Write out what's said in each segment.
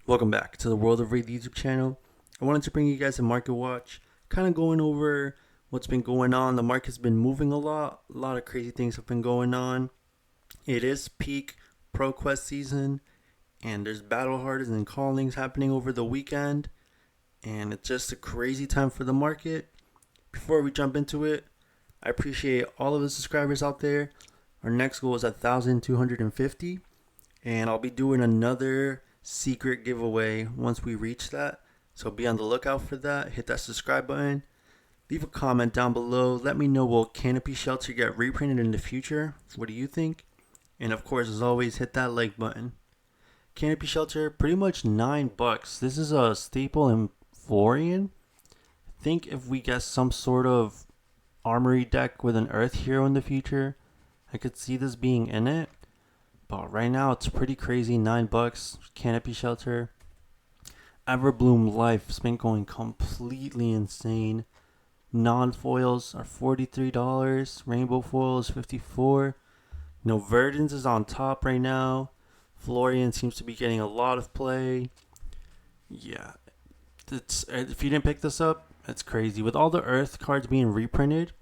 Welcome back to the World of Raid YouTube channel. I wanted to bring you guys a market watch, kind of going over what's been going on. The market's been moving a lot of crazy things have been going on. It is peak Pro Quest season, and there's battle hardens and callings happening over the weekend, and it's just a crazy time for the market. Before we jump into it, I appreciate all of the subscribers out there. Our next goal is 1,250, and I'll be doing another secret giveaway once we reach that. So be on the lookout for that. Hit that subscribe button. Leave a comment down below. Let me know, will Canopy Shelter get reprinted in the future? What do you think? And of course, as always, hit that like button. Canopy Shelter, pretty much $9. This is a staple in Florian. I think if we get some sort of armory deck with an earth hero in the future, I could see this being in it. But right now it's pretty crazy. $9 Canopy Shelter. Everbloom Life's been going completely insane. Non-foils are $43. Rainbow foil is $54. No, Verdance is on top right now. Florian seems to be getting a lot of play. Yeah, if you didn't pick this up, it's crazy. With all the Earth cards being reprinted,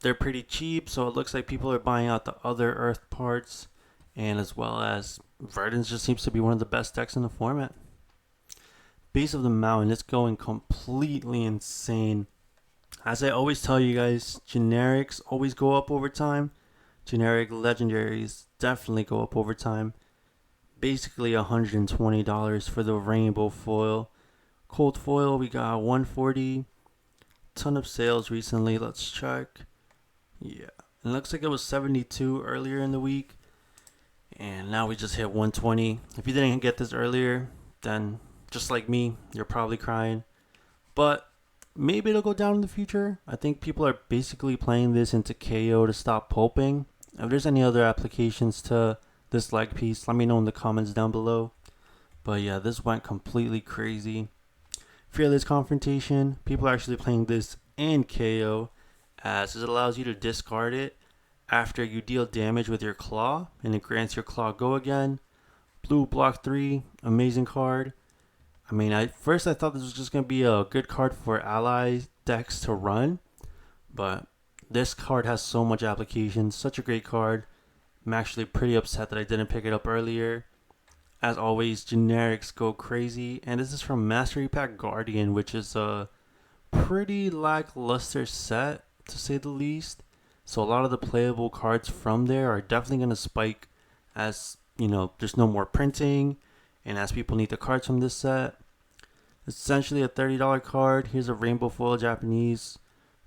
they're pretty cheap, so it looks like people are buying out the other Earth parts, and as well as Verdance just seems to be one of the best decks in the format. Base of the Mountain is going completely insane. As I always tell you guys, generics always go up over time. Generic legendaries definitely go up over time. Basically $120 for the rainbow foil. Cold foil, we got $140. Ton of sales recently. Let's check. Yeah, it looks like it was 72 earlier in the week, and now we just hit 120. If you didn't get this earlier, then just like me, you're probably crying. But maybe it'll go down in the future. I think people are basically playing this into KO to stop pulping. If there's any other applications to this leg piece, let me know in the comments down below. But yeah, this went completely crazy. Fearless Confrontation, people are actually playing this in KO, as it allows you to discard it after you deal damage with your claw, and it grants your claw go again. Blue block 3, amazing card. I mean, I thought this was just going to be a good card for ally decks to run, but this card has so much application, such a great card. I'm actually pretty upset that I didn't pick it up earlier. As always, generics go crazy, and this is from Mastery Pack Guardian, which is a pretty lackluster set, to say the least. So a lot of the playable cards from there are definitely going to spike as, there's no more printing, and as people need the cards from this set. It's essentially a $30 card. Here's a rainbow foil Japanese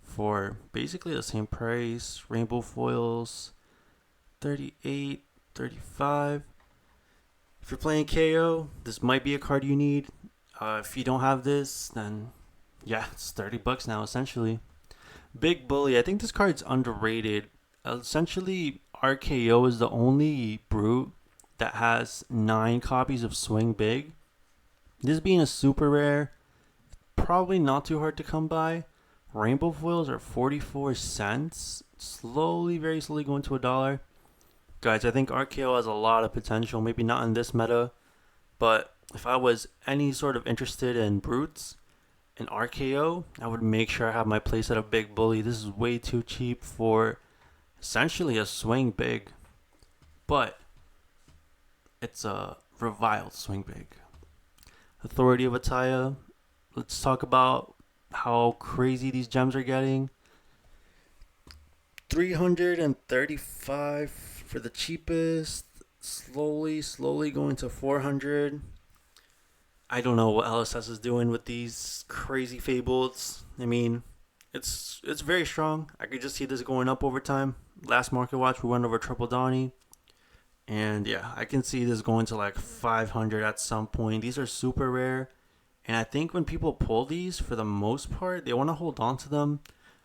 for basically the same price. Rainbow foils, 38, 35. If you're playing KO, this might be a card you need. If you don't have this, then yeah, it's $30 now essentially. Big Bully, I think this card's underrated. Essentially, RKO is the only brute that has 9 copies of Swing Big. This being a super rare, probably not too hard to come by. Rainbow foils are 44 cents. Slowly, very slowly going to $1. Guys, I think RKO has a lot of potential. Maybe not in this meta, but if I was any sort of interested in brutes in RKO, I would make sure I have my playset of Big Bully. This is way too cheap for essentially a swing big, but it's a reviled swing big. Authority of Ataya. Let's talk about how crazy these gems are getting. 335 for the cheapest. Slowly going to 400. I don't know what LSS is doing with these crazy fables. I mean, it's very strong. I could just see this going up over time. Last market watch, we went over Triple Donny. And yeah, I can see this going to like 500 at some point. These are super rare. And I think when people pull these, for the most part, they want to hold on to them.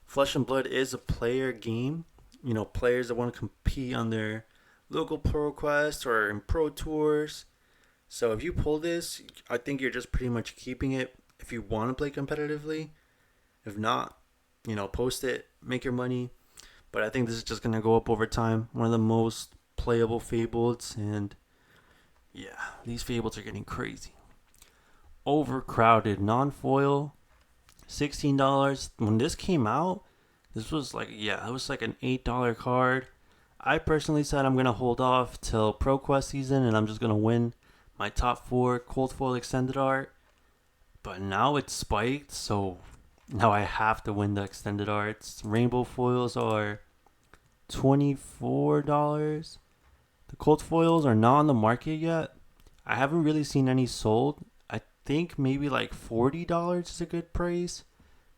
Flesh and Blood is a player game. Players that want to compete on their local Pro Quest or in Pro Tours. So if you pull this, I think you're just pretty much keeping it if you want to play competitively. If not, post it, make your money. But I think this is just going to go up over time. One of the most playable fables, and Yeah, these Fables are getting crazy. Overcrowded non-foil, $16. When this came out, this was like, yeah, it was like an $8 card. I personally said I'm going to hold off till ProQuest season and I'm just going to win my top 4 cold foil extended art. But now it's spiked, so now I have to win the extended arts. Rainbow foils are $24. The cold foils are not on the market yet. I haven't really seen any sold. I think maybe like $40 is a good price.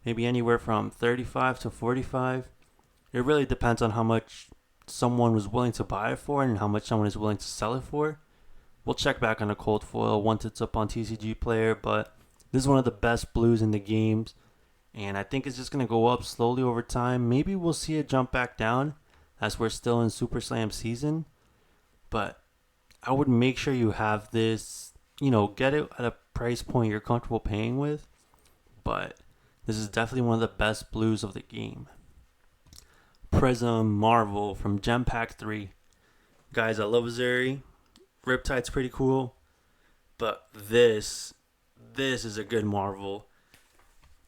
Maybe anywhere from 35 to 45. It really depends on how much someone was willing to buy it for and how much someone is willing to sell it for. We'll check back on the cold foil once it's up on TCG Player, but this is one of the best blues in the games, and I think it's just going to go up slowly over time. Maybe we'll see it jump back down as we're still in Super Slam season, but I would make sure you have this, get it at a price point you're comfortable paying with, but this is definitely one of the best blues of the game. Prism Marvel from Gem Pack 3. Guys, I love Zuri. Riptide's pretty cool, but this is a good Marvel.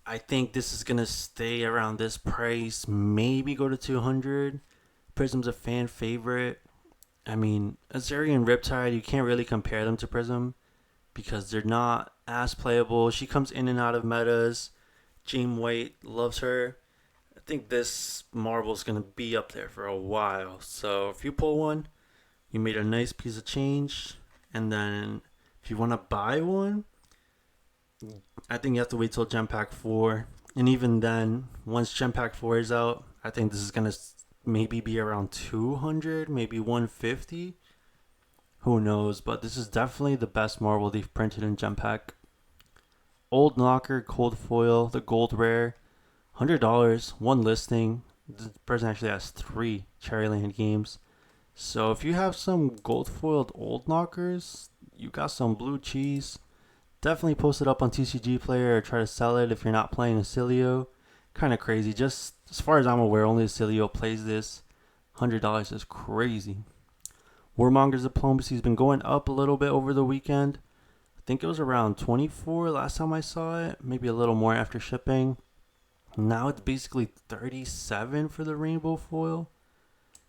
I think this is gonna stay around this price, maybe go to 200. Prism's a fan favorite. I mean, Azuri and Riptide, you can't really compare them to Prism because they're not as playable. She comes in and out of metas. James White loves her. I think this Marvel's gonna be up there for a while. So if you pull one, you made a nice piece of change. And then if you want to buy one, I think you have to wait till Gem Pack 4. And even then, once Gem Pack 4 is out, I think this is going to maybe be around 200, maybe 150. Who knows? But this is definitely the best Marvel they've printed in Gem Pack. Old Knocker Cold Foil, the gold rare, $100, one listing. This person actually has 3 Cherryland games. So if you have some gold foiled old knockers, you got some blue cheese, definitely post it up on TCG Player or try to sell it if you're not playing Acilio. Kind of crazy. Just as far as I'm aware, only Acilio plays this. $100 is crazy. Warmonger's Diplomacy has been going up a little bit over the weekend. I think it was around 24 last time I saw it, maybe a little more after shipping. Now it's basically 37 for the rainbow foil.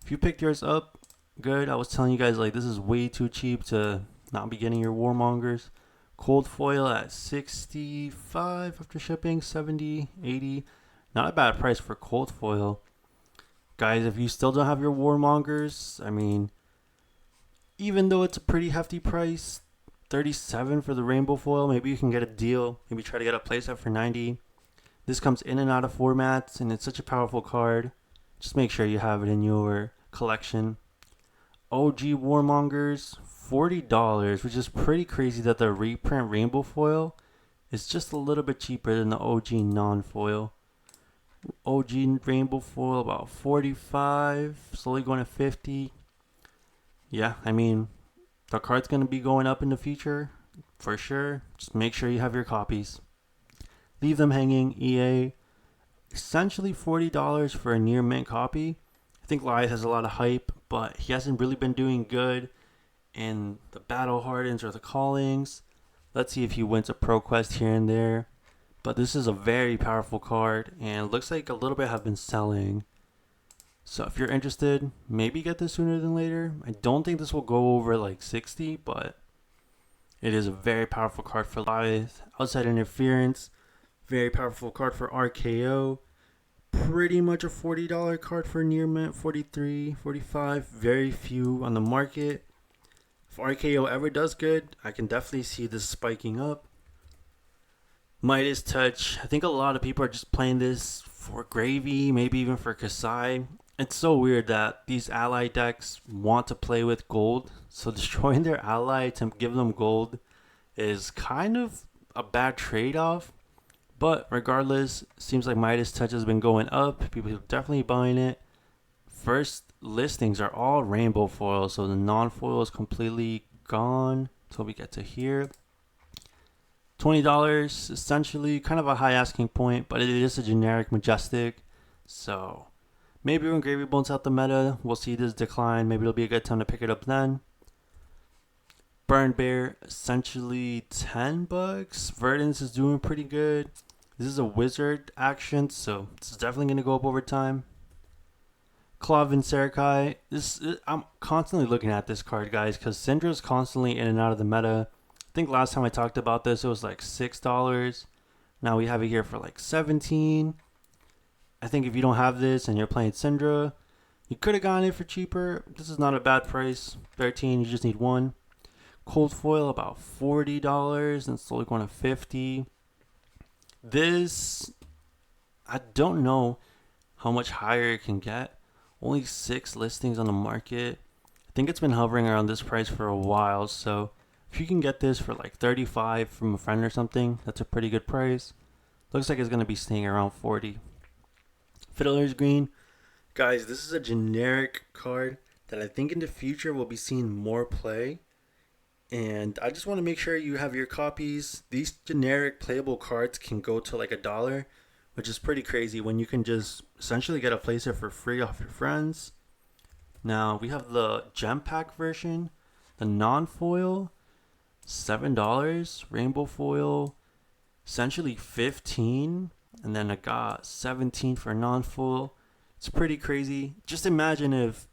If you picked yours up, good. I was telling you guys, like, this is way too cheap to not be getting your Warmongers. Cold foil at 65 after shipping, 70, 80. Not a bad price for cold foil. Guys, if you still don't have your Warmongers, I mean, even though it's a pretty hefty price, 37 for the rainbow foil, maybe you can get a deal. Maybe try to get a playset for 90. This comes in and out of formats, and it's such a powerful card. Just make sure you have it in your collection. OG Warmongers, $40, which is pretty crazy that the reprint rainbow foil is just a little bit cheaper than the OG non-foil. OG rainbow foil about 45, slowly going to 50. Yeah, I mean, the card's going to be going up in the future for sure. Just make sure you have your copies. Leave them hanging. EA, essentially $40 for a near mint copy. I think Lieth has a lot of hype, but he hasn't really been doing good in the Battle Hardens or the Callings. Let's see if he wins a Pro Quest here and there. But this is a very powerful card, and it looks like a little bit have been selling. So if you're interested, maybe get this sooner than later. I don't think this will go over like 60, but it is a very powerful card for Lieth. Outside Interference, very powerful card for RKO. Pretty much a $40 card for near mint, 43, 45. Very few on the market. If RKO ever does good, I can definitely see this spiking up. Midas Touch. I think a lot of people are just playing this for gravy, maybe even for Kasai. It's so weird that these ally decks want to play with gold, so destroying their ally to give them gold is kind of a bad trade-off. But regardless, seems like Midas Touch has been going up. People are definitely buying it. First listings are all rainbow foil, so the non-foil is completely gone until we get to here. $20, essentially kind of a high asking point, but it is a generic Majestic. So maybe when Gravy Bones out the meta, we'll see this decline. Maybe it'll be a good time to pick it up then. Burn Bear, essentially $10. Verdance is doing pretty good. This is a wizard action, so it's definitely going to go up over time. Clavin Serkai. I'm constantly looking at this card, guys, because Syndra's constantly in and out of the meta. I think last time I talked about this, it was like $6. Now we have it here for like 17. I think if you don't have this and you're playing Syndra, you could have gotten it for cheaper. This is not a bad price. 13, you just need one. Cold foil about $40 and slowly going to 50. This, I don't know how much higher it can get. Only 6 listings on the market. I think it's been hovering around this price for a while. So if you can get this for like 35 from a friend or something, that's a pretty good price. Looks like it's going to be staying around 40. Fiddler's Green. Guys, this is a generic card that I think in the future we'll be seeing more play. And I just want to make sure you have your copies. These generic playable cards can go to like $1, which is pretty crazy when you can just essentially get a playset for free off your friends. Now we have the gem pack version, the non-foil, $7, rainbow foil, essentially 15, and then I got 17 for non-foil. It's pretty crazy. Just imagine if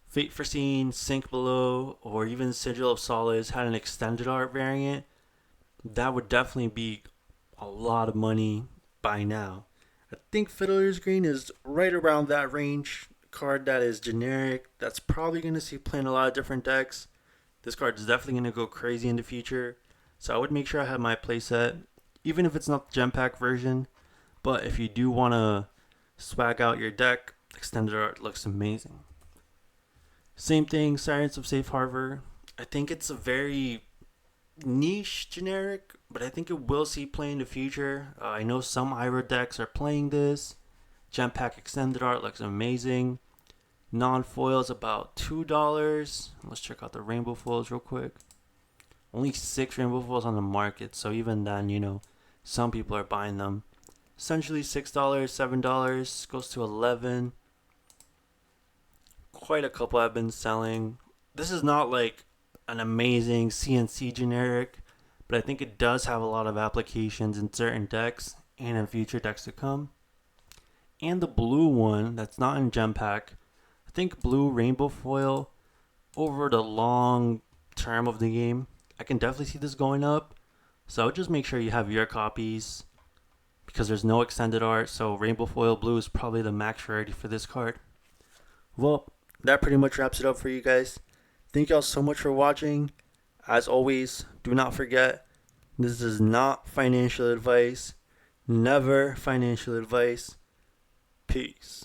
Fate Foreseen, Sink Below, or even Sigil of Solace had an extended art variant. That would definitely be a lot of money by now. I think Fiddler's Green is right around that range. Card that is generic, that's probably going to see playing a lot of different decks. This card is definitely going to go crazy in the future. So I would make sure I have my playset, even if it's not the gem pack version. But if you do want to swag out your deck, extended art looks amazing. Same thing, Sirens of Safe Harbor. I think it's a very niche generic, but I think it will see play in the future. I know some Ira decks are playing this. Gem Pack Extended Art looks amazing. Non-foil is about $2. Let's check out the rainbow foils real quick. Only 6 rainbow foils on the market, so even then, some people are buying them. Essentially $6, $7, goes to 11. Quite a couple I've been selling. This is not like an amazing CNC generic, but I think it does have a lot of applications in certain decks and in future decks to come. And the blue one that's not in gem pack, I think blue rainbow foil over the long term of the game, I can definitely see this going up. So just make sure you have your copies because there's no extended art, so rainbow foil blue is probably the max rarity for this card. Well, that pretty much wraps it up for you guys. Thank y'all so much for watching. As always, do not forget, this is not financial advice. Never financial advice. Peace.